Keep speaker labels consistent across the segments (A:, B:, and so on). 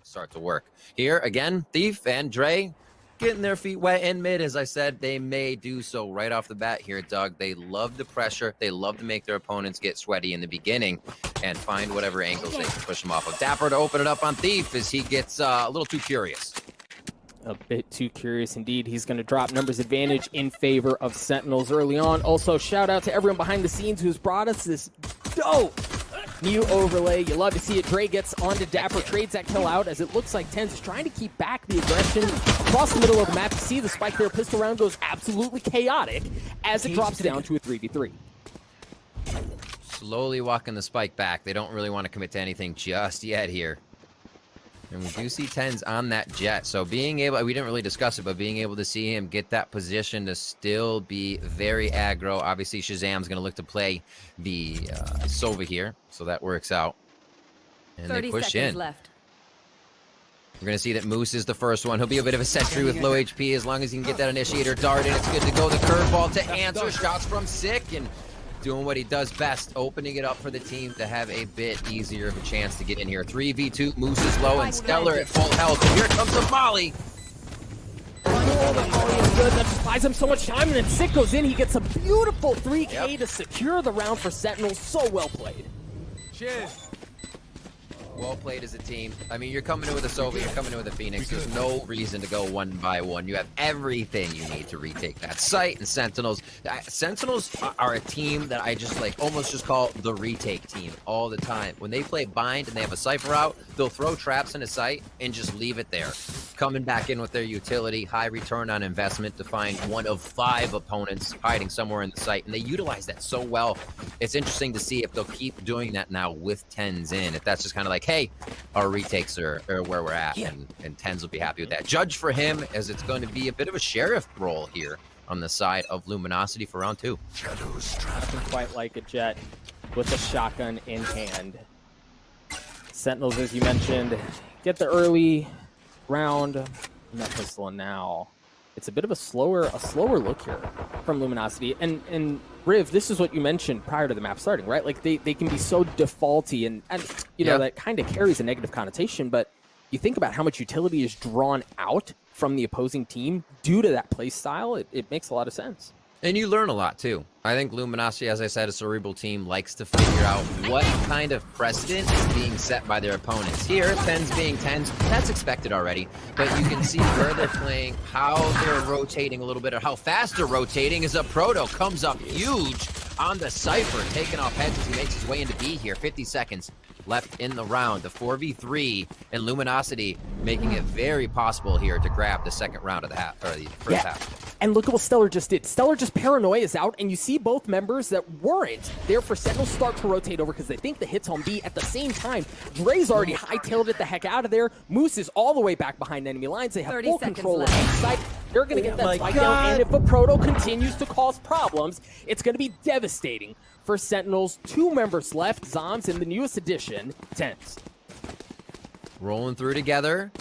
A: start to work. Here, again, Thief and Dre getting their feet wet in mid. As I said, they may do so right off the bat here, Doug. They love the pressure. They love to make their opponents get sweaty in the beginning and find whatever angles they can push them off of. Dapper to open it up on Thief as he gets a little too curious.
B: A bit too curious indeed. He's going to drop numbers advantage in favor of Sentinels early on. Also, shout out to everyone behind the scenes who's brought us this dope new overlay. You love to see it. Dre gets onto Dapper, trades that kill out as it looks like TENZ is trying to keep back the aggression across the middle of the map. You see the spike there. Pistol round goes absolutely chaotic as it drops down to a 3v3.
A: Slowly walking the spike back. They don't really want to commit to anything just yet here. And we do see TENZ on that jet. So being able, we didn't really discuss it, but being able to see him get that position to still be very aggro. Obviously, Shazam's going to look to play the Sova here. So that works out. And they push in.
C: Left.
A: We're going to see that Moose is the first one. He'll be a bit of a sentry with low HP as long as he can get that initiator dart in. It's good to go. The curveball to answer. Shots from Sick and doing what he does best, opening it up for the team to have a bit easier of a chance to get in here. 3v2, Moose is low and Stellar at full health. And here comes a Molly.
B: Oh, the Molly is good. That just buys him so much time. And then Sick goes in. He gets a beautiful 3K to secure the round for Sentinels. So well played.
A: Cheers. Well played as a team. I mean, you're coming in with a Sova, you're coming in with a Phoenix. There's no reason to go one by one. You have everything you need to retake that site. And Sentinels are a team that I just like almost just call the retake team all the time. When they play bind and they have a Cypher out, they'll throw traps in a site and just leave it there. Coming back in with their utility, high return on investment to find one of 5 opponents hiding somewhere in the site. And they utilize that so well. It's interesting to see if they'll keep doing that now with TENZ in. If that's just kind of like, hey, our retakes are where we're at, and TENZ will be happy with that. Judge for him, as it's going to be a bit of a sheriff role here on the side of Luminosity for round 2.
B: Nothing quite like a Jet with a shotgun in hand. Sentinels, as you mentioned, get the early round. That pistol now. It's a bit of a slower look here from Luminosity. And Riv, this is what you mentioned prior to the map starting, right? Like they can be so defaulty and you know, that kind of carries a negative connotation, but you think about how much utility is drawn out from the opposing team due to that play style, it makes a lot of sense. And
A: you learn a lot too. I think Luminosity, as I said, a cerebral team, likes to figure out what kind of precedent is being set by their opponents. Here, TENZ being TENZ, that's expected already. But you can see where they're playing, how they're rotating a little bit, or how fast they're rotating as a Proto comes up huge on the Cypher, taking off heads as he makes his way into B here. 50 seconds left in the round. The 4v3 and Luminosity making it very possible here to grab the second round of the half, or the first half.
B: And look at what Stellar just did. Stellar just paranoia is out, and you see both members that weren't there for Sentinels start to rotate over because they think the hit's on B. At the same time, Dre's already hightailed it the heck out of there. Moose is all the way back behind enemy lines. They have full control of each side. They're going to get that spike down, and if a Proto continues to cause problems, it's going to be devastating for Sentinels. 2 members left, Zoms and the newest addition, TENZ.
A: Rolling through together.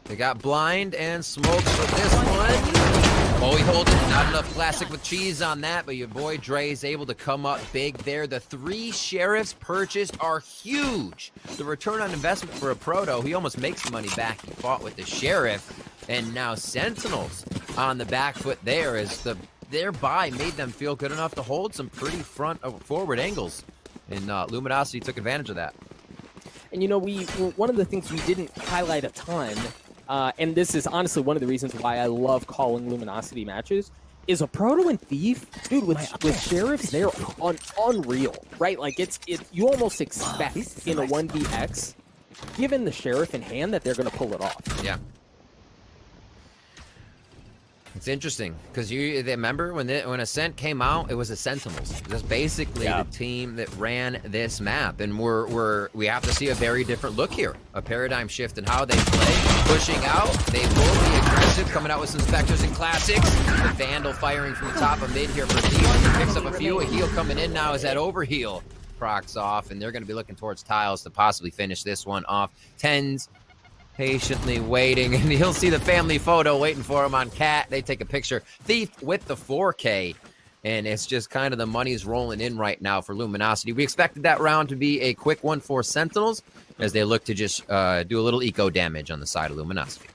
A: They got blind and smokes for this one. Oh, he holds it. Not enough classic with cheese on that, but your boy Dre is able to come up big there. The 3 sheriffs purchased are huge. The return on investment for a Proto, he almost makes the money back. He fought with the sheriff, and now Sentinels on the back foot there as their buy made them feel good enough to hold some pretty forward angles. And Luminosity took advantage of that.
B: And you know, one of the things we didn't highlight a ton, and this is honestly one of the reasons why I love calling Luminosity matches, is a Proto and Thief, dude, with Sheriffs, they're unreal, right? Like, you almost expect in a 1vx, given the Sheriff in hand, that they're going to pull it off.
A: Yeah. It's interesting, because you remember when Ascent came out, it was the Sentinels. That's basically the team that ran this map, and we have to see a very different look here, a paradigm shift in how they play, pushing out. They will be aggressive, coming out with some Spectres and Classics. The Vandal firing from the top of mid here for Thief. He picks up a few. A heal coming in now as that overheal procs off, and they're going to be looking towards tiles to possibly finish this one off. TENZ patiently waiting, and you'll see the family photo waiting for him on Cat. They take a picture. Thief with the 4K And it's just kind of the money's rolling in right now for Luminosity. We expected that round to be a quick one for Sentinels as they look to just do a little eco damage on the side of Luminosity.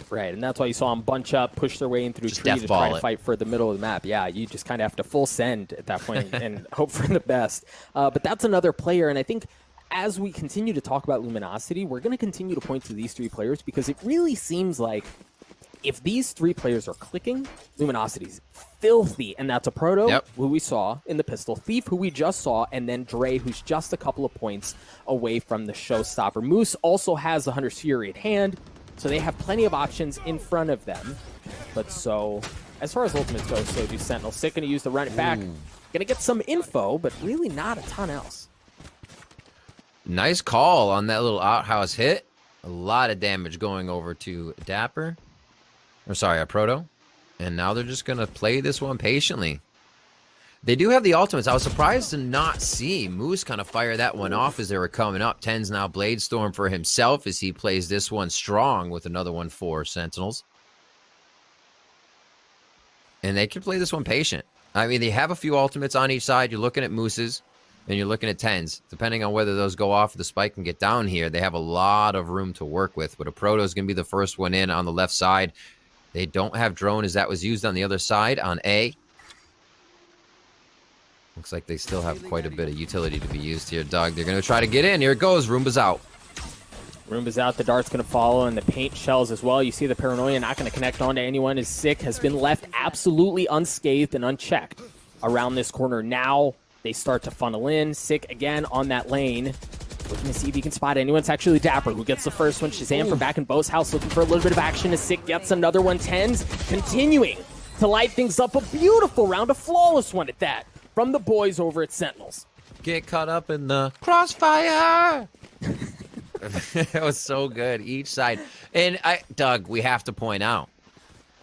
B: Right, and that's why you saw them bunch up, push their way in through
A: Just
B: tree to
A: death
B: try
A: ball
B: to
A: it.
B: fight for the middle of the map. Yeah, you just kind of have to full send at that point and hope for the best. But that's another player, and I think as we continue to talk about Luminosity, we're going to continue to point to these three players because it really seems like if these three players are clicking, Luminosity's filthy. And that's a Proto, who we saw in the pistol, Thief, who we just saw, and then Dre, who's just a couple of points away from the showstopper. Moose also has the Hunter's Fury at hand, so they have plenty of options in front of them. But so, as far as ultimates go, so do Sentinels. Sick going to use the run it back. Going to get some info, but really not a ton else.
A: Nice call on that little outhouse hit. A lot of damage going over to Dapper. Or sorry, a Proto. And now they're just going to play this one patiently. They do have the ultimates. I was surprised to not see Moose kind of fire that one off as they were coming up. TENZ now Blade Storm for himself as he plays this one strong with another one for Sentinels. And they can play this one patient. I mean, they have a few ultimates on each side. You're looking at Moose's and you're looking at TENZ. Depending on whether those go off, the spike can get down here. They have a lot of room to work with. But a Proto is going to be the first one in on the left side. They don't have drone as that was used on the other side on A. Looks like they still have quite a bit of utility to be used here, Doug. They're going to try to get in. Here it goes. Roomba's out.
B: Roomba's out. The dart's going to follow, and the paint shells as well. You see the Paranoia not going to connect onto anyone as Sick has been left absolutely unscathed and unchecked around this corner. Now they start to funnel in. Sick again on that lane. Looking to see if he can spot anyone. It's actually Dapper who gets the first one. Shazam from back in Bo's house looking for a little bit of action as Sick gets another one. TENZ continuing to light things up. A beautiful round, a flawless one at that from the boys over at Sentinels.
A: Get caught up in the crossfire. That was so good. Each side. And Doug, we have to point out,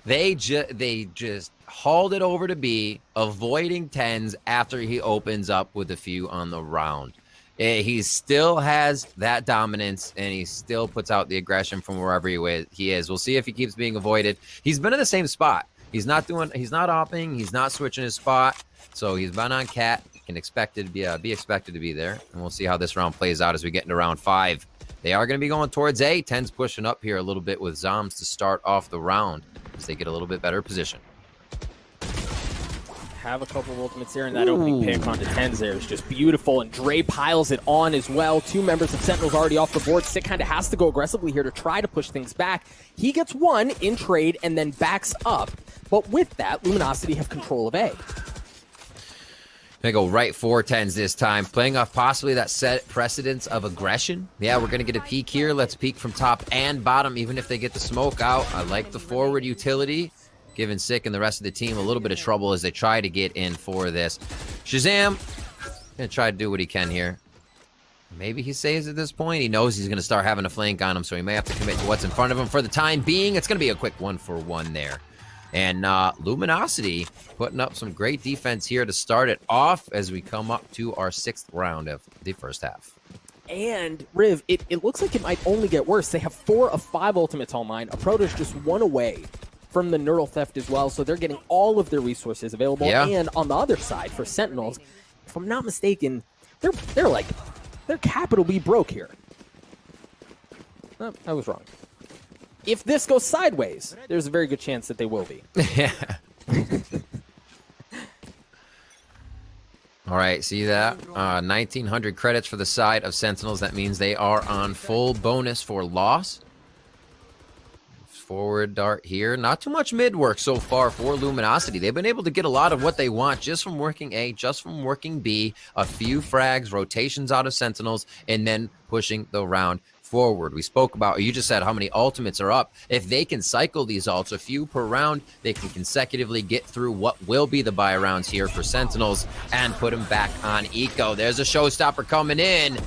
A: they just hauled it over to B, avoiding TENZ after he opens up with a few on the round. He still has that dominance, and he still puts out the aggression from wherever he is. We'll see if he keeps being avoided. He's been in the same spot. He's not opping. He's not switching his spot. So he's been on Cat. Can be expected to be there. And we'll see how this round plays out as we get into round 5. They are going to be going towards A. TENZ pushing up here a little bit with Zombs to start off the round as they get a little bit better position.
B: Have a couple of ultimates there, and that opening pick onto TENZ there is just beautiful, and Dre piles it on as well. 2 members of Sentinels already off the board. Sick kind of has to go aggressively here to try to push things back. He gets one in trade and then backs up, but with that, Luminosity have control of A.
A: Gonna go right for TENZ this time, playing off possibly that set precedence of aggression. Yeah, we're gonna get a peek here. Let's peek from top and bottom, even if they get the smoke out. I like the forward utility, giving Sick and the rest of the team a little bit of trouble as they try to get in for this. Shazam gonna try to do what he can here. Maybe he saves at this point. He knows he's gonna start having a flank on him, so he may have to commit to what's in front of him for the time being. It's gonna be a quick 1-for-1 there. And Luminosity putting up some great defense here to start it off as we come up to our 6th round of the first half.
B: And, Riv, it looks like it might only get worse. They have 4 of 5 ultimates online. A Proto's just 1 away from the neural theft as well, so they're getting all of their resources available.
A: Yeah.
B: And on the other side, for Sentinels, if I'm not mistaken, they're capital B broke here. Oh, I was wrong. If this goes sideways, there's a very good chance that they will be.
A: Yeah. All right, see that? 1,900 credits for the side of Sentinels. That means they are on full bonus for loss. Forward dart here. Not too much mid work so far for Luminosity. They've been able to get a lot of what they want just from working A, just from working B. A few frags, rotations out of Sentinels, and then pushing the round forward. We spoke about, you just said how many ultimates are up. If they can cycle these ults, a few per round, they can consecutively get through what will be the buy rounds here for Sentinels and put them back on eco. There's a showstopper coming in.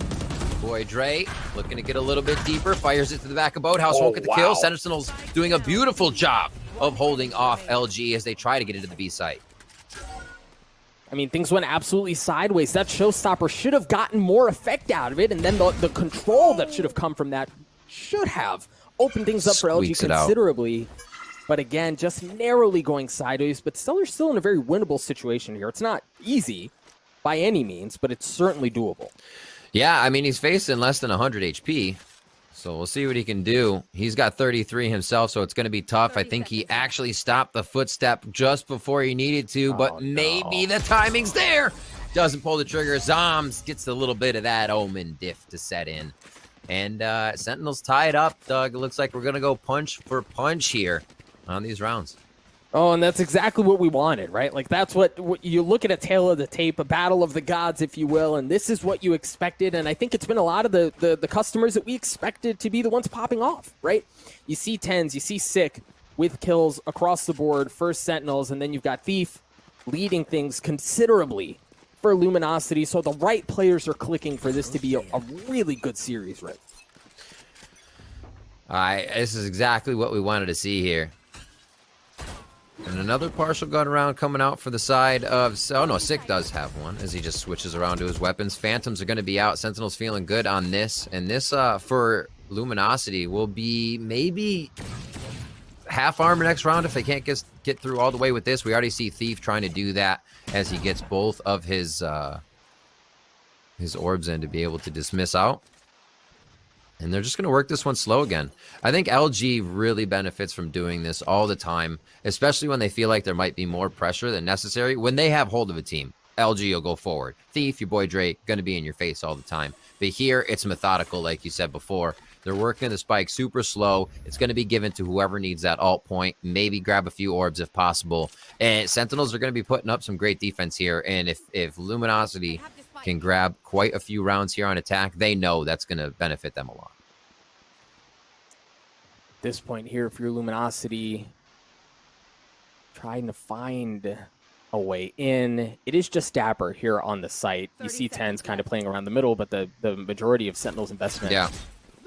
A: Boy, Dre looking to get a little bit deeper, fires it to the back of Boathouse, won't get the kill. Sentinels doing a beautiful job of holding off LG as they try to get into the B site.
B: I mean, things went absolutely sideways. That showstopper should have gotten more effect out of it, and then the control that should have come from that should have opened things up for LG considerably. But again, just narrowly going sideways, but they're still in a very winnable situation here. It's not easy by any means, but it's certainly doable.
A: Yeah, I mean, he's facing less than 100 HP, so we'll see what he can do. He's got 33 himself, so it's going to be tough. I think he actually stopped the footstep just before he needed to, but maybe the timing's there. Doesn't pull the trigger. Zombs gets a little bit of that Omen diff to set in. And Sentinels tie it up, Doug. It looks like we're going to go punch for punch here on these rounds.
B: Oh, and that's exactly what we wanted, right? Like, that's what you look at a tale of the tape, a battle of the gods, if you will, and this is what you expected. And I think it's been a lot of the customers that we expected to be the ones popping off, right? You see TENZ, you see Sick with kills across the board, first Sentinels, and then you've got Thief leading things considerably for Luminosity. So the right players are clicking for this to be a really good series, right?
A: This is exactly what we wanted to see here. And another partial gun round coming out for the side of... Oh, no, Sick does have one as he just switches around to his weapons. Phantoms are going to be out. Sentinel's feeling good on this. And this, for Luminosity, will be maybe half armor next round if they can't get through all the way with this. We already see Thief trying to do that as he gets both of his orbs in to be able to dismiss out. And they're just going to work this one slow again. I think LG really benefits from doing this all the time, especially when they feel like there might be more pressure than necessary. When they have hold of a team, LG will go forward. Thief, your boy Drake, going to be in your face all the time. But here, it's methodical, like you said before. They're working the spike super slow. It's going to be given to whoever needs that alt point. Maybe grab a few orbs if possible. And Sentinels are going to be putting up some great defense here. And if Luminosity can grab quite a few rounds here on attack, they know that's going to benefit them a lot.
B: This point here, if you're Luminosity, trying to find a way in. It is just Dapper here on the site. You see TENZ kind of playing around the middle, but the majority of Sentinel's investment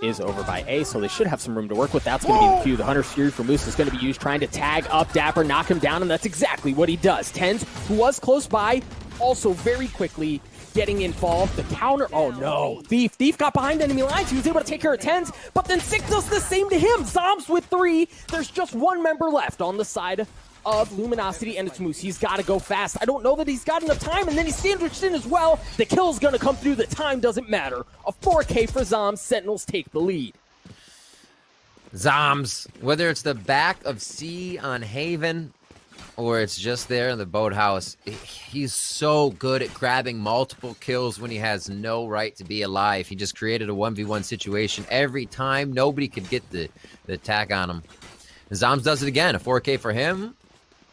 B: is over by A, so they should have some room to work with. That's going to be the cue. The Hunter's Fury for Moose is going to be used, trying to tag up Dapper, knock him down, and that's exactly what he does. TENZ, who was close by, also very quickly getting involved. The counter, oh no. Thief got behind enemy lines. He was able to take care of TENZ, but then Sick does the same to him. Zombs with 3. There's just one member left on the side of Luminosity, and it's Moose. He's got to go fast. I don't know that he's got enough time, and then he's sandwiched in as well. The kill's going to come through. The time doesn't matter. A 4K for Zombs. Sentinels take the lead.
A: Zombs, whether it's the back of C on Haven or it's just there in the boathouse, he's so good at grabbing multiple kills when he has no right to be alive. He just created a 1v1 situation every time. Nobody could get the attack on him. And Zombs does it again. A 4K for him.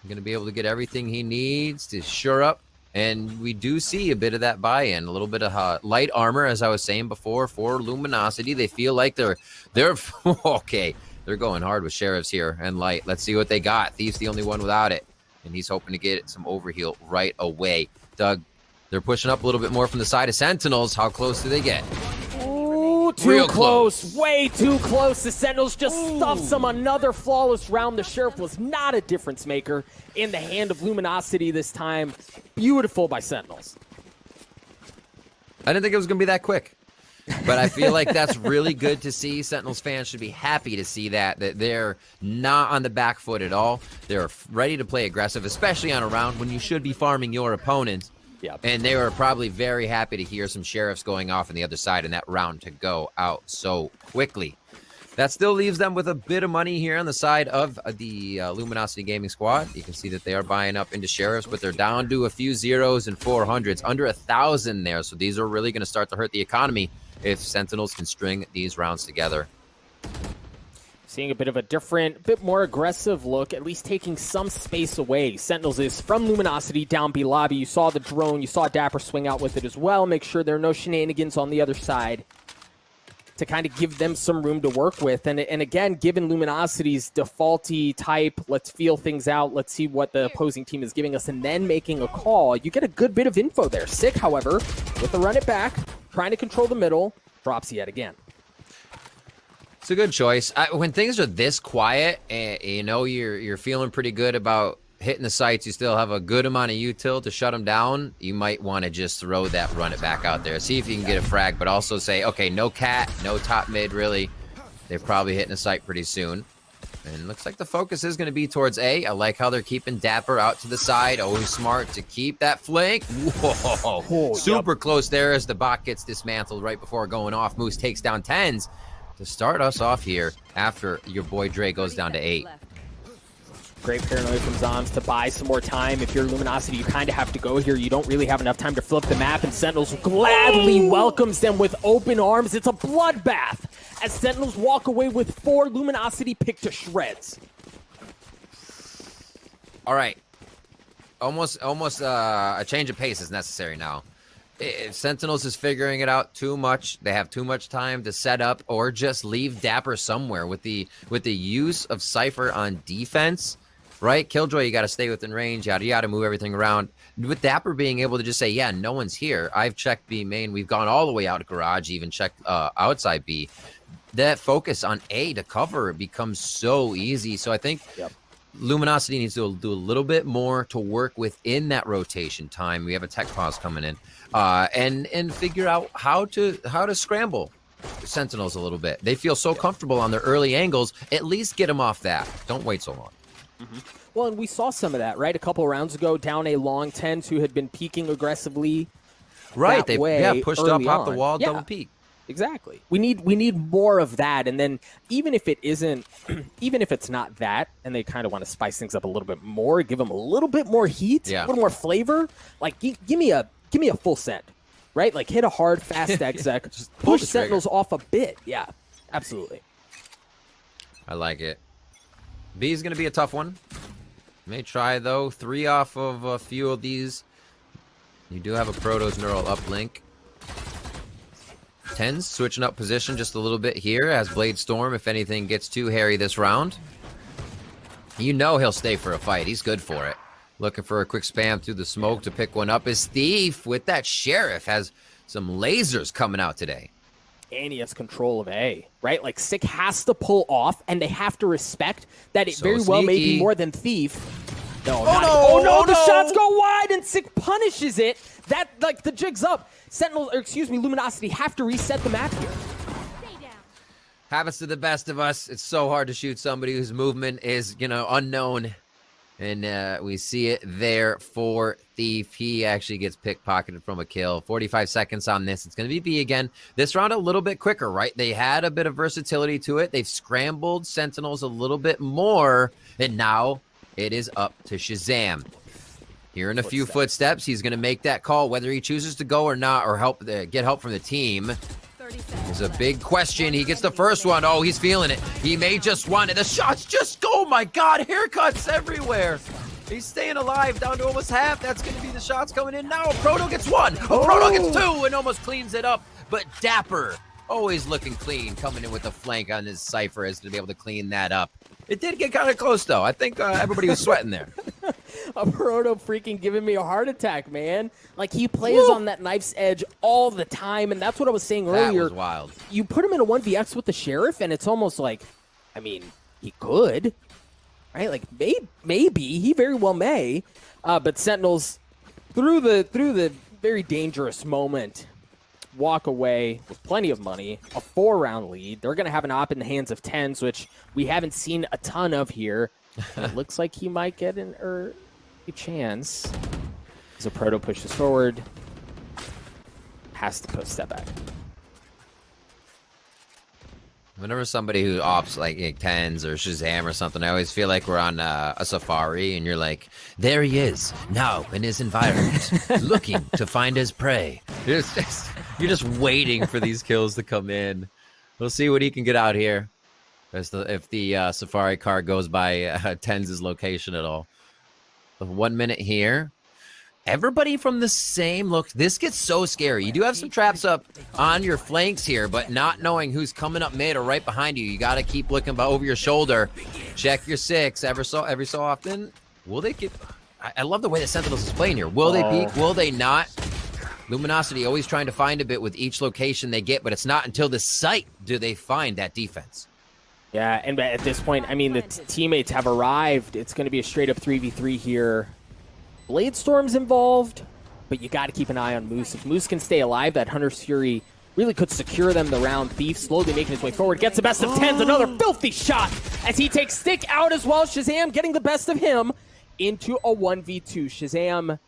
A: Going to be able to get everything he needs to shore up. And we do see a bit of that buy-in, a little bit of light armor, as I was saying before, for Luminosity. They feel like they're okay. They're going hard with Sheriffs here and light. Let's see what they got. Thief's the only one without it. And he's hoping to get some overheal right away. Doug, they're pushing up a little bit more from the side of Sentinels. How close do they get?
B: Ooh, too close. Way too close. The Sentinels just stuffs them. Another flawless round. The Sheriff was not a difference maker in the hand of Luminosity this time. Beautiful by Sentinels.
A: I didn't think it was going to be that quick. But I feel like that's really good to see. Sentinels fans should be happy to see that they're not on the back foot at all. They're ready to play aggressive, especially on a round when you should be farming your opponents.
B: Yep.
A: And they were probably very happy to hear some Sheriffs going off on the other side and that round to go out so quickly. That still leaves them with a bit of money here on the side of the Luminosity Gaming Squad. You can see that they are buying up into Sheriffs, but they're down to a few zeros and 400s, under 1,000 there. So these are really going to start to hurt the economy if Sentinels can string these rounds together.
B: Seeing a bit of a different, bit more aggressive look, at least taking some space away. Sentinels is from Luminosity down B lobby. You saw the drone, you saw Dapper swing out with it as well. Make sure there are no shenanigans on the other side to kind of give them some room to work with. And again, given Luminosity's defaulty type, let's feel things out, let's see what the opposing team is giving us, and then making a call, you get a good bit of info there. Sick, however, with the run it back, trying to control the middle, drops yet again.
A: It's a good choice. When things are this quiet, and you know you're feeling pretty good about hitting the sites, you still have a good amount of util to shut them down, you might want to just throw that run it back out there. See if you can get a frag, but also say, okay, no cat, no top mid, really. They're probably hitting a site pretty soon. And looks like the focus is going to be towards A. I like how they're keeping Dapper out to the side. Always smart to keep that flank. Whoa.
B: Oh,
A: Super close there as the bot gets dismantled right before going off. Moose takes down TENZ to start us off here after your boy Dre goes down to 8.
B: Great paranoia from Zombs to buy some more time. If you're Luminosity, you kind of have to go here. You don't really have enough time to flip the map, and Sentinels gladly welcomes them with open arms. It's a bloodbath as Sentinels walk away with 4, Luminosity picked to shreds.
A: All right. Almost a change of pace is necessary now. If Sentinels is figuring it out too much, they have too much time to set up or just leave Dapper somewhere with the use of Cypher on defense. Right? Killjoy, you got to stay within range, yada yada, move everything around. With Dapper being able to just say, yeah, no one's here. I've checked B main. We've gone all the way out to garage, even checked outside B. That focus on A to cover becomes so easy. So I think Luminosity needs to do a little bit more to work within that rotation time. We have a tech pause coming in, and figure out how to scramble Sentinels a little bit. They feel so comfortable on their early angles. At least get them off that. Don't wait so long.
B: Well, and we saw some of that, right? A couple of rounds ago, down a long TENZ who had been peeking aggressively.
A: Right, they pushed up off the wall, double peek.
B: Exactly. We need more of that, and then even if it isn't, even if it's not that, and they kind of want to spice things up a little bit more, give them a little bit more heat, a little more flavor. Like give me a full send, right? Like hit a hard fast exec, just push Sentinels off a bit. Yeah, absolutely.
A: I like it. B is going to be a tough one. May try, though. 3 off of a few of these. You do have a Protoss neural uplink. TENZ switching up position just a little bit here as Blade Storm, if anything gets too hairy this round. You know he'll stay for a fight. He's good for it. Looking for a quick spam through the smoke to pick one up. Is Thief with that Sheriff has some lasers coming out today.
B: And he has control of A, right? Like, Sick has to pull off, and they have to respect that it very well may be more than Thief. No, the shots go wide, and Sick punishes it. That, like, the jig's up. Sentinels, or excuse me, Luminosity have to reset the map here.
A: Happens to the best of us. It's so hard to shoot somebody whose movement is, unknown. And we see it there for Thief. He actually gets pickpocketed from a kill. 45 seconds on this. It's going to be B again. This round a little bit quicker, right? They had a bit of versatility to it. They've scrambled Sentinels a little bit more. And now it is up to Shazam. Hearing a few footsteps, he's going to make that call, whether he chooses to go or not, or get help from the team. There's a big question. He gets the first one. Oh, he's feeling it. He may just want it. The shots just go. Oh, my God. Haircuts everywhere. He's staying alive down to almost half. That's going to be the shots coming in now. Proto gets 1. Proto gets 2 and almost cleans it up. But Dapper, always looking clean, coming in with a flank on his Cypher is to be able to clean that up. It did get kind of close, though. I think everybody was sweating there.
B: A Proto freaking giving me a heart attack, man. Like, he plays on that knife's edge all the time, and that's what I was saying earlier.
A: That was wild.
B: You put him in a 1vx with the Sheriff, and it's almost like, I mean, he could, right? Like, maybe. He very well may. But Sentinels, through the very dangerous moment, walk away with plenty of money, a 4-round lead. They're going to have an op in the hands of TENZ, which we haven't seen a ton of here. It looks like he might get an early chance. As a Proto pushes forward, has to step back.
A: Whenever somebody who opts like TENZ or Shazam or something, I always feel like we're on a safari and you're like, there he is, now in his environment, looking to find his prey. You're just waiting for these kills to come in. We'll see what he can get out here. If the safari car goes by TENZ's location at all. 1 minute here. Everybody from the same look. This gets so scary. You do have some traps up on your flanks here, but not knowing who's coming up mid or right behind you. You got to keep looking over your shoulder. Check your 6 every so often. Will they get... I love the way the Sentinels is playing here. Will they peek? Will they not? Luminosity always trying to find a bit with each location they get, but it's not until the site do they find that defense.
B: Yeah, and at this point, I mean, the teammates have arrived. It's going to be a straight-up 3v3 here. Blade Storm's involved, but you got to keep an eye on Moose. If Moose can stay alive, that Hunter's Fury really could secure them the round. Thief slowly making his way forward. Gets the best of TENZ. Another filthy shot as he takes Stick out as well. Shazam getting the best of him into a 1v2. Shazam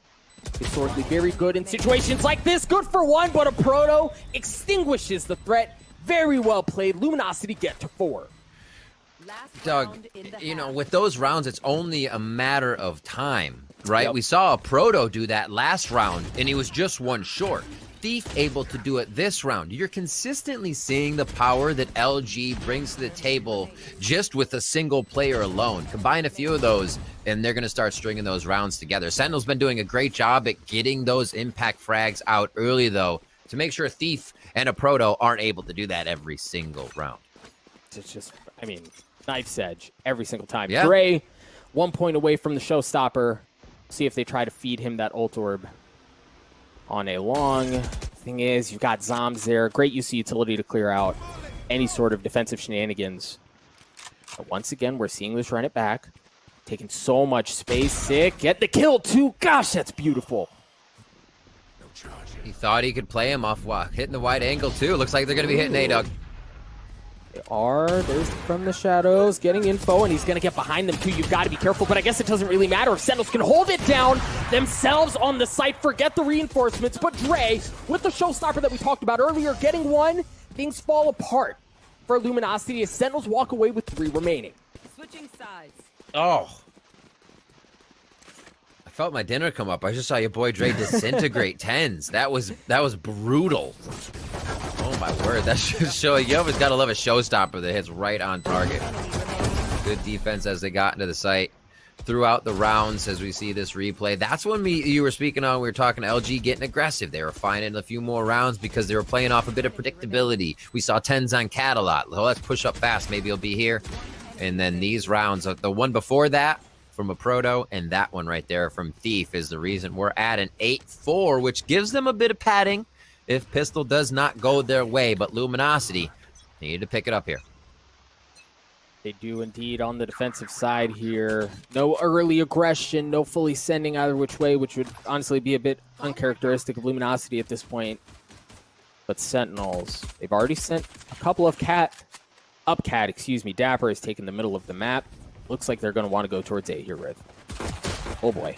B: historically very good in situations like this. Good for one, but a Proto extinguishes the threat. Very well played. Luminosity get to 4.
A: Doug, you know, with those rounds, it's only a matter of time, right? Yep. We saw a Proto do that last round, and he was just one short. Thief able to do it this round. You're consistently seeing the power that LG brings to the table just with a single player alone. Combine a few of those, and they're going to start stringing those rounds together. Sentinel's been doing a great job at getting those impact frags out early, though, to make sure Thief and a Proto aren't able to do that every single round.
B: It's just, I mean, knife's edge every single time.
A: Yeah.
B: Dre, 1 point away from the showstopper. See if they try to feed him that ult orb on a long. Thing is, you've got Zombs there. Great use of utility to clear out any sort of defensive shenanigans. But once again, we're seeing this run it back. Taking so much space. Sick. Get the kill, too. Gosh, that's beautiful.
A: He thought he could play him off hitting the wide angle, too. Looks like they're going to be hitting A-Dog.
B: They are. There's from the shadows getting info, and he's going to get behind them too. You've got to be careful, but I guess it doesn't really matter if Sentinels can hold it down themselves on the site. Forget the reinforcements, but Dre, with the showstopper that we talked about earlier, getting one, things fall apart for Luminosity as Sentinels walk away with 3 remaining.
C: Switching sides.
A: Oh. I felt my dinner come up. I just saw your boy Dre disintegrate TENZ. That was brutal. Oh my word, that's just showing. You always gotta love a showstopper that hits right on target. Good defense as they got into the site throughout the rounds as we see this replay. That's when you were speaking on, we were talking LG getting aggressive. They were finding a few more rounds because they were playing off a bit of predictability. We saw TENZ on Cat a lot. Well, let's push up fast, maybe he'll be here. And then these rounds, the one before that from a Proto, and that one right there from Thief is the reason we're at an 8-4, which gives them a bit of padding if Pistol does not go their way, but Luminosity need to pick it up here.
B: They do indeed on the defensive side here. No early aggression, no fully sending either which way, which would honestly be a bit uncharacteristic of Luminosity at this point. But Sentinels, they've already sent a couple of Cat. Dapper is taking the middle of the map. Looks like they're going to want to go towards A here, Riv. Oh boy.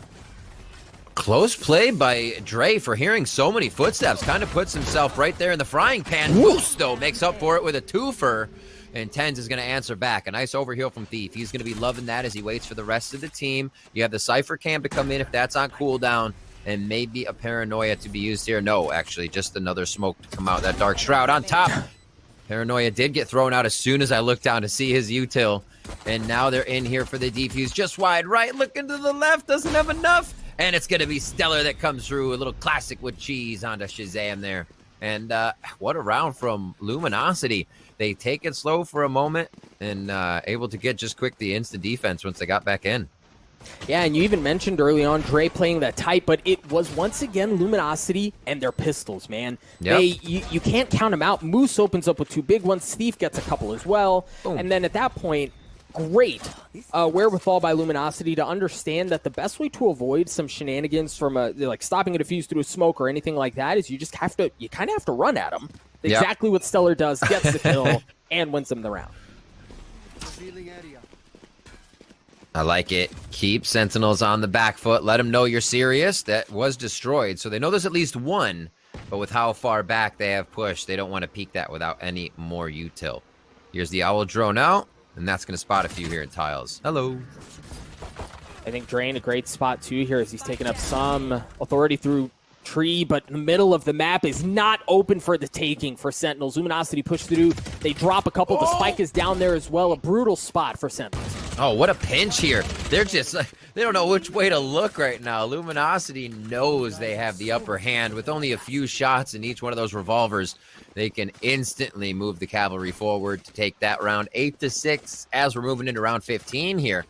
A: Close play by Dre for hearing so many footsteps. Kind of puts himself right there in the frying pan. Moose, though, makes up for it with a twofer. And TENZ is going to answer back. A nice overheal from Thief. He's going to be loving that as he waits for the rest of the team. You have the Cypher Cam to come in if that's on cooldown. And maybe a Paranoia to be used here. No, actually, just another smoke to come out. That Dark Shroud on top. Paranoia did get thrown out as soon as I looked down to see his util. And now they're in here for the defuse. Just wide right. Looking to the left. Doesn't have enough. And it's going to be Stellar that comes through. A little classic with cheese onto Shazam there. And what a round from Luminosity. They take it slow for a moment and able to get just quick the instant defense once they got back in.
B: Yeah, and you even mentioned early on Dre playing that tight, but it was once again Luminosity and their pistols, man.
A: Yep.
B: You can't count them out. Moose opens up with 2 big ones. Thief gets a couple as well. Boom. And then at that point, great wherewithal by Luminosity to understand that the best way to avoid some shenanigans from like stopping a defuse through a smoke or anything like that is you kind of have to run at them. Yep. Exactly what Stellar does, gets the kill, and wins them the round.
A: I like it. Keep Sentinels on the back foot. Let them know you're serious. That was destroyed, so they know there's at least one, but with how far back they have pushed, they don't want to peek that without any more util. Here's the Owl drone out. And that's going to spot a few here in tiles. Hello.
B: I think Drain a great spot too here as he's taking up some authority through tree, but the middle of the map is not open for the taking for Sentinels. Luminosity push through. They drop a couple. The spike is down there as well. A brutal spot for Sentinels.
A: Oh, what a pinch here. They're just like, they don't know which way to look right now. Luminosity knows they have the upper hand. With only a few shots in each one of those revolvers, they can instantly move the cavalry forward to take that round 8-6 as we're moving into round 15 here.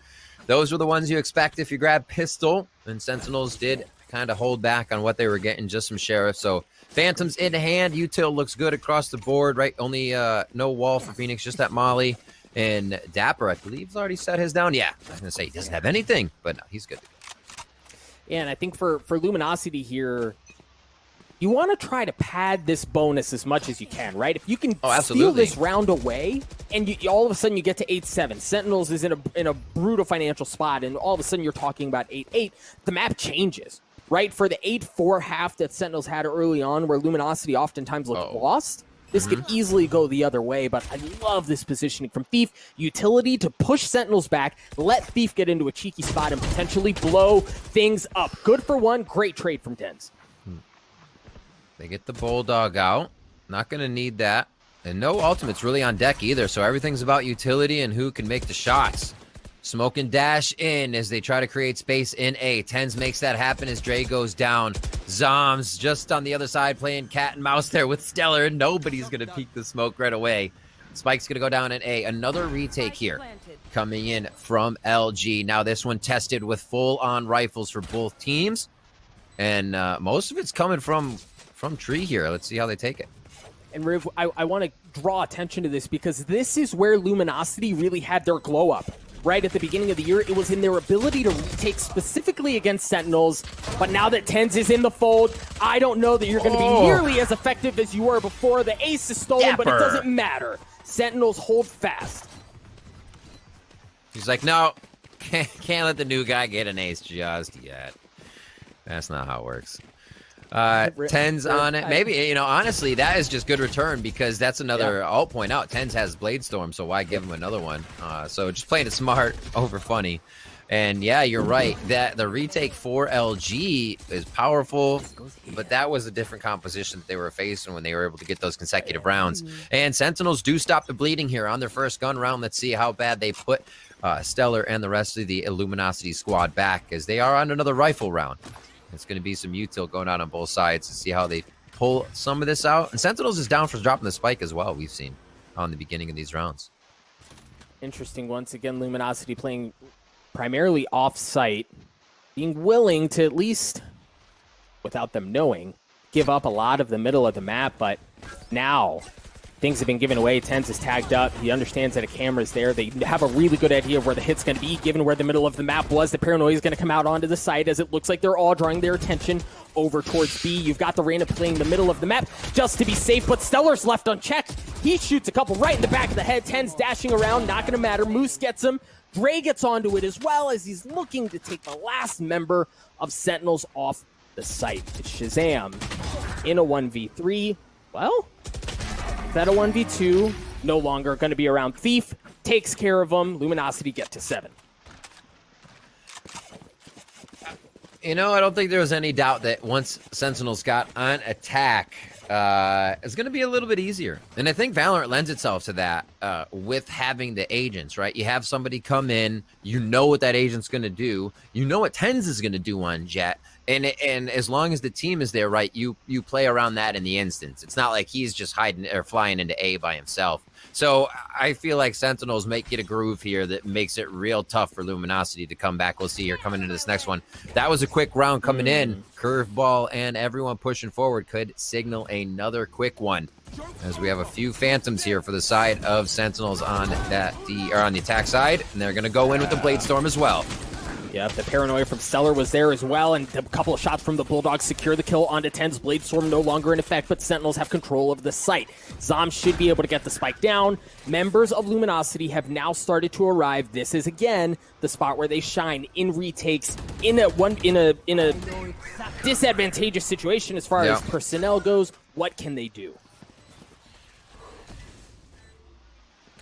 A: Those were the ones you expect if you grab pistol, and Sentinels did kind of hold back on what they were getting, just some sheriff. So Phantoms in hand. Util looks good across the board, right? Only no wall for Phoenix, just that Molly. And Dapper, I believe, has already set his down. Yeah, I was going to say he doesn't have anything, but no, he's good to go.
B: Yeah, and I think for Luminosity here, you want to try to pad this bonus as much as you can, right? If you can steal
A: absolutely.
B: this round away, and you, all of a sudden you get to 8-7, Sentinels is in a brutal financial spot, and all of a sudden you're talking about 8-8, the map changes, right? For the 8-4 half that Sentinels had early on, where Luminosity oftentimes looked lost, this could easily go the other way, but I love this positioning from Thief. Utility to push Sentinels back, let Thief get into a cheeky spot and potentially blow things up. Good for one, great trade from TENZ.
A: They get the Bulldog out. Not going to need that. And no ultimates really on deck either, so everything's about utility and who can make the shots. Smoke and dash in as they try to create space in A. TENZ makes that happen as Dre goes down. Zoms just on the other side playing cat and mouse there with Stellar. Nobody's going to peek the smoke right away. Spike's going to go down in A. Another retake here coming in from LG. Now this one tested with full-on rifles for both teams. And most of it's coming from Tree here. Let's see how they take it.
B: And Riv, I want to draw attention to this because this is where Luminosity really had their glow up. Right at the beginning of the year, it was in their ability to retake specifically against Sentinels. But now that TENZ is in the fold, I don't know that you're going to be nearly as effective as you were before. The ace is stolen, but it doesn't matter. Sentinels hold fast.
A: He's like, no, can't let the new guy get an ace just yet. That's not how it works. TENZ on it. Maybe, you know, honestly, that is just good return because that's another, I'll point out, TENZ has Blade Storm, so why give him another one? So just playing it smart over funny. And yeah, you're right. That the retake for LG is powerful, but that was a different composition that they were facing when they were able to get those consecutive rounds. And Sentinels do stop the bleeding here on their first gun round. Let's see how bad they put Stellar and the rest of the Illuminati squad back as they are on another rifle round. It's going to be some util going on both sides to see how they pull some of this out. And Sentinels is down for dropping the spike as well, we've seen on the beginning of these rounds.
B: Interesting. Once again, Luminosity playing primarily off-site, being willing to, at least without them knowing, give up a lot of the middle of the map. But now things have been given away. TENZ is tagged up. He understands that a camera is there. They have a really good idea of where the hit's going to be, given where the middle of the map was. The paranoia is going to come out onto the side as it looks like they're all drawing their attention over towards B. You've got the Reyna playing the middle of the map just to be safe, but Stellar's left unchecked. He shoots a couple right in the back of the head. TENZ dashing around, not going to matter. Moose gets him. Dre gets onto it as well as he's looking to take the last member of Sentinels off the site. It's Shazam in a 1v3. Well, that a 1v2, no longer going to be around. Thief takes care of them. Luminosity get to 7.
A: You know, I don't think there was any doubt that once Sentinels got on attack, it's going to be a little bit easier. And I think Valorant lends itself to that with having the agents, right? You have somebody come in, you know what that agent's going to do. You know what TENZ is going to do on Jet. And as long as the team is there, right, you play around that in the instance. It's not like he's just hiding or flying into A by himself. So I feel like Sentinels might get a groove here that makes it real tough for Luminosity to come back. We'll see here coming into this next one. That was a quick round coming in. Curveball and everyone pushing forward could signal another quick one. As we have a few phantoms here for the side of Sentinels on on the attack side, and they're going to go in with the Blade Storm as well.
B: Yep, the paranoia from Stellar was there as well, and a couple of shots from the Bulldogs secure the kill onto TENZ. Blade Storm no longer in effect, but Sentinels have control of the site. Zom should be able to get the spike down. Members of Luminosity have now started to arrive. This is again the spot where they shine in retakes in a disadvantageous situation as far as personnel goes. What can they do?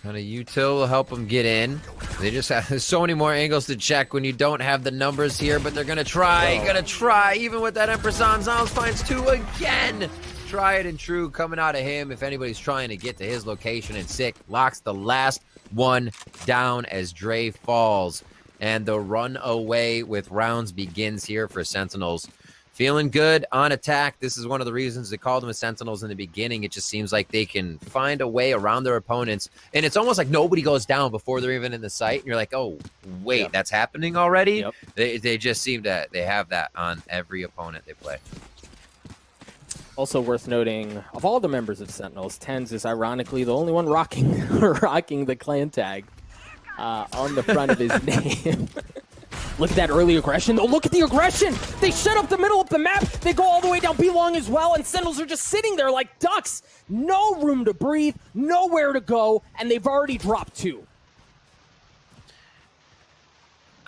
A: Kind of util will help them get in. They just have so many more angles to check when you don't have the numbers here, but they're gonna try, even with that Empress on. Zoms finds 2 again. Try it and true coming out of him if anybody's trying to get to his location, and Sick locks the last one down as Dre falls. And the run away with rounds begins here for Sentinels. Feeling good on attack. This is one of the reasons they called them as Sentinels in the beginning. It just seems like they can find a way around their opponents. And it's almost like nobody goes down before they're even in the site. And you're like, oh, wait, that's happening already? They just seem to they have that on every opponent they play.
B: Also worth noting, of all the members of Sentinels, TENZ is ironically the only one rocking the clan tag on the front of his name. Look at that early aggression. Oh, look at the aggression. They shut up the middle of the map. They go all the way down B long as well, and Sentinels are just sitting there like ducks. No room to breathe, nowhere to go, and they've already dropped 2.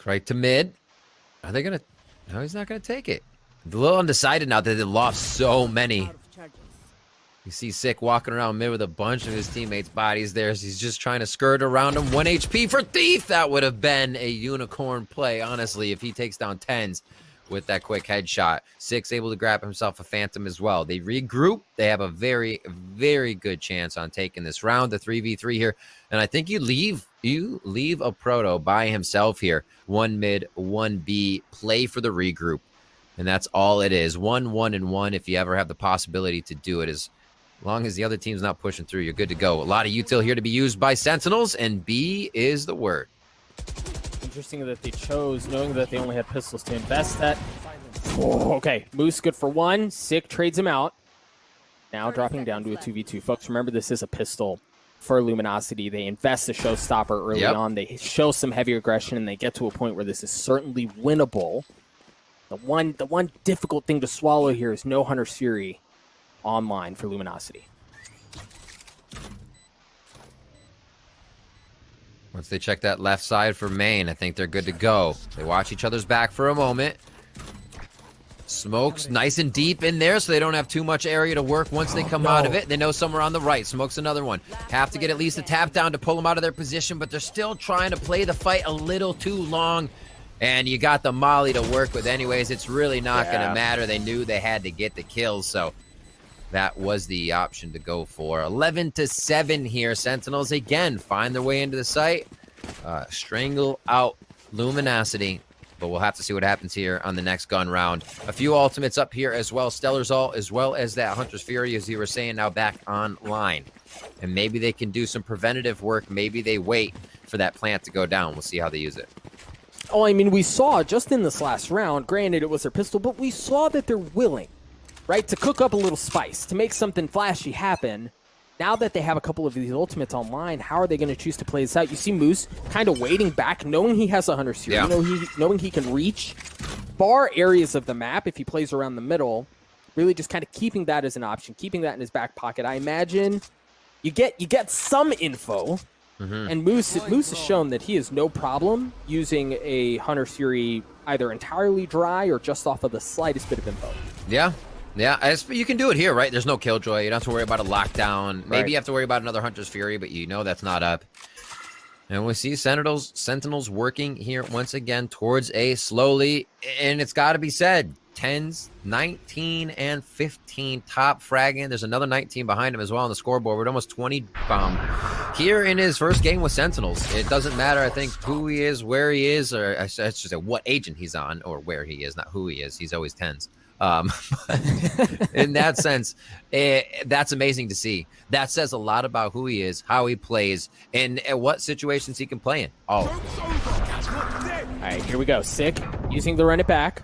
A: Right to mid. Are they gonna? No, he's not gonna take it. A little undecided now that they lost so many. You see Sick walking around mid with a bunch of his teammates' bodies there as he's just trying to skirt around him. 1 HP for Thief. That would have been a unicorn play, honestly, if he takes down TENZ with that quick headshot. Sick's able to grab himself a Phantom as well. They regroup. They have a very, very good chance on taking this round, the 3v3 here. And I think you leave a Proto by himself here. 1 mid, 1 B, play for the regroup. And that's all it is. 1-1-1 if you ever have the possibility to do it. As long as the other team's not pushing through, you're good to go. A lot of util here to be used by Sentinels, and B is the word.
B: Interesting that they chose, knowing that they only had pistols, to invest that. Oh, okay, Moose good for 1. Sick trades him out. Now dropping down to a 2v2. Folks, remember this is a pistol for Luminosity. They invest the showstopper early on. They show some heavy aggression, and they get to a point where this is certainly winnable. The one difficult thing to swallow here is no Hunter's Fury online for Luminosity.
A: Once they check that left side for main, I think they're good to go. They watch each other's back for a moment. Smoke's nice and deep in there, so they don't have too much area to work once they come out of it. They know somewhere on the right. Smoke's another one. Have to get at least a tap down to pull them out of their position, but they're still trying to play the fight a little too long. And you got the molly to work with anyways. It's really not going to matter. They knew they had to get the kills, so that was the option to go for. 11-7 here. Sentinels again find their way into the site. Strangle out Luminosity. But we'll have to see what happens here on the next gun round. A few ultimates up here as well. Stellar's ult as well as that Hunter's Fury, as you were saying, now back online. And maybe they can do some preventative work. Maybe they wait for that plant to go down. We'll see how they use it.
B: Oh, I mean, we saw just in this last round, granted it was their pistol, but we saw that they're willing, right, to cook up a little spice, to make something flashy happen. Now that they have a couple of these ultimates online, how are they going to choose to play this out? You see Moose kind of waiting back, knowing he has a Hunter's Fury, knowing he can reach far areas of the map if he plays around the middle, really just kind of keeping that as an option, keeping that in his back pocket. I imagine you get some info, and Moose has shown that he has no problem using a Hunter's Fury either entirely dry or just off of the slightest bit of info.
A: Yeah. Yeah, you can do it here, right? There's no Killjoy. You don't have to worry about a lockdown. Maybe you have to worry about another Hunter's Fury, but you know that's not up. And we see Sentinels working here once again towards A slowly. And it's got to be said, TENZ 19 and 15 top fragging. There's another 19 behind him as well on the scoreboard. We're almost 20 here in his first game with Sentinels. It doesn't matter, I think, who he is, where he is, or I should say what agent he's on, or where he is, not who he is. He's always TENZ. In that sense, that's amazing to see. That says a lot about who he is, how he plays, and what situations he can play in. All
B: right, here we go. Sick using the run it back.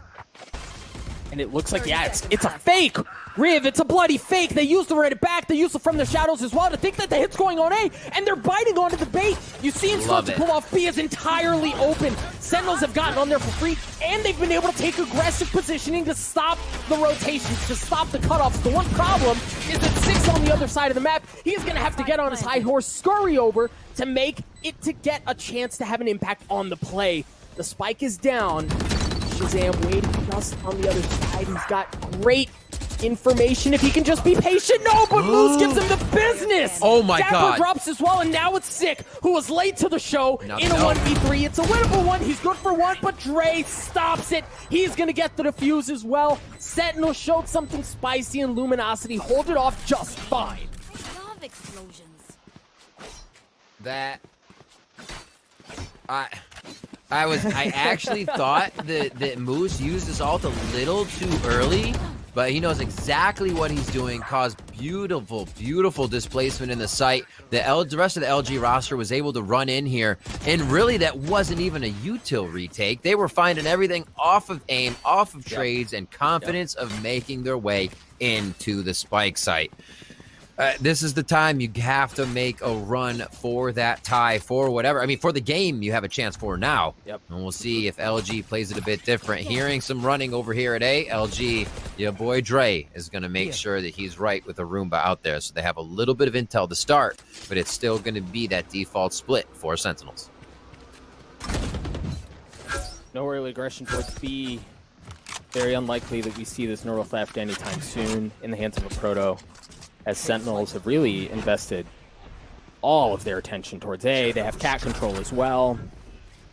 B: And it looks like, it's a fake. Riv, it's a bloody fake. They used the run it back. They used it from the shadows as well to think that the hit's going on A, and they're biting onto the bait. You see him start to pull off. B is entirely open. Sentinels have gotten on there for free, and they've been able to take aggressive positioning to stop the rotations, to stop the cutoffs. The one problem is that Six on the other side of the map, he's going to have to get on his high horse, scurry over to make it to get a chance to have an impact on the play. The spike is down. Shazam waiting just on the other side. He's got great information if he can just be patient. No, but Moose gives him the business.
A: Oh my God.
B: Drops as well, and now it's Sick, who was late to the show in a 1v3. It's a winnable one. He's good for one, but Dre stops it. He's going to get the defuse as well. Sentinel showed something spicy, and Luminosity hold it off just fine.
C: Love explosions.
A: I actually thought that Moose used his ult a little too early, but he knows exactly what he's doing. Caused beautiful, beautiful displacement in the site. The rest of the LG roster was able to run in here, and really that wasn't even a util retake. They were finding everything off of aim, off of trades, and confidence of making their way into the spike site. This is the time you have to make a run for that tie, for whatever. I mean, for the game, you have a chance for now.
B: Yep.
A: And we'll see if LG plays it a bit different. Hearing some running over here at A, LG, your boy Dre is going to make sure that he's right with a Roomba out there. So they have a little bit of intel to start, but it's still going to be that default split for Sentinels.
B: No early aggression towards B. Very unlikely that we see this neural theft anytime soon in the hands of a Proto, as Sentinels have really invested all of their attention towards A. They have cat control as well.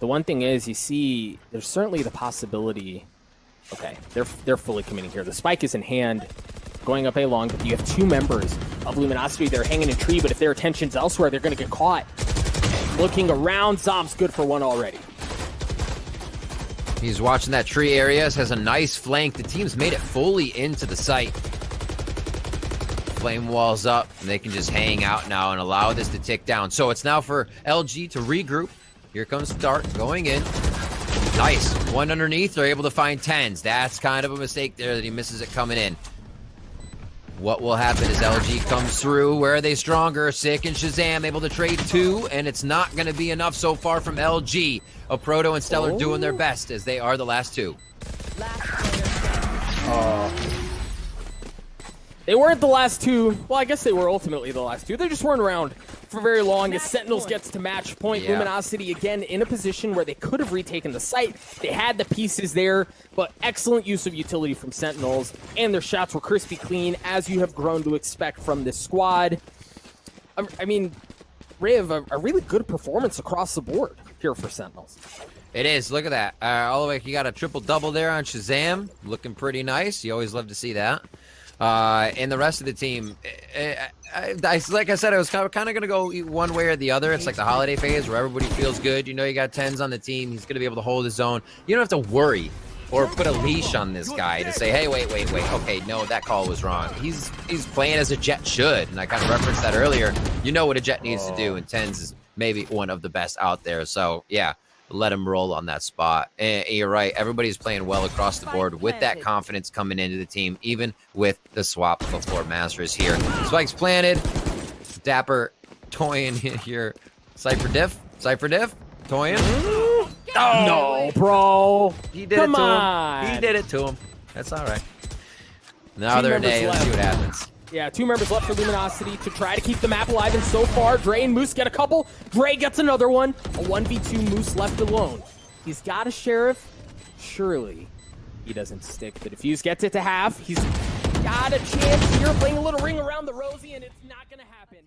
B: The one thing is, you see, there's certainly the possibility... Okay, they're fully committing here. The spike is in hand, going up A long, but you have two members of Luminosity. They're hanging in tree, but if their attention's elsewhere, they're going to get caught. Looking around, Zom's good for one already.
A: He's watching that tree area, has a nice flank. The team's made it fully into the site. Flame walls up, and they can just hang out now and allow this to tick down. So it's now for LG to regroup. Here comes Dart going in. Nice. One underneath. They're able to find TENZ. That's kind of a mistake there that he misses it coming in. What will happen is LG comes through. Where are they stronger? Sick and Shazam able to trade two, and it's not going to be enough so far from LG. A Proto and Stellar doing their best as they are the last two.
B: They weren't the last two. Well, I guess they were ultimately the last two. They just weren't around for very long as Sentinels gets to match point.
A: Yeah.
B: Luminosity again in a position where they could have retaken the site. They had the pieces there, but excellent use of utility from Sentinels, and their shots were crispy clean, as you have grown to expect from this squad. I mean, Riv, a really good performance across the board here for Sentinels.
A: It is. Look at that. All the way, you got a triple-double there on Shazam. Looking pretty nice. You always love to see that. And the rest of the team, like I said, I was kind of going to go one way or the other. It's like the holiday phase where everybody feels good. You know you got TENZ on the team. He's going to be able to hold his own. You don't have to worry or put a leash on this guy to say, hey, wait. Okay, no, that call was wrong. He's playing as a Jet should, and I kind of referenced that earlier. You know what a Jet needs to do, and TENZ is maybe one of the best out there. So, yeah. Let him roll on that spot. And you're right. Everybody's playing well across the board with that confidence coming into the team, even with the swap before Masters here. Spike's planted. Dapper toying here. Cypher diff. Toying.
B: Oh, no, bro.
A: He did
B: Come
A: it to
B: on.
A: him. He did it to him. That's all right. Now they're in A. Let's see what happens.
B: Yeah, two members left for Luminosity to try to keep the map alive, and so far, Dre and Moose get a couple. Dre gets another one. A 1v2, Moose left alone. He's got a Sheriff. Surely he doesn't stick. The defuse gets it to half. He's got a chance here, playing a little ring around the Rosie, and it's not going to happen.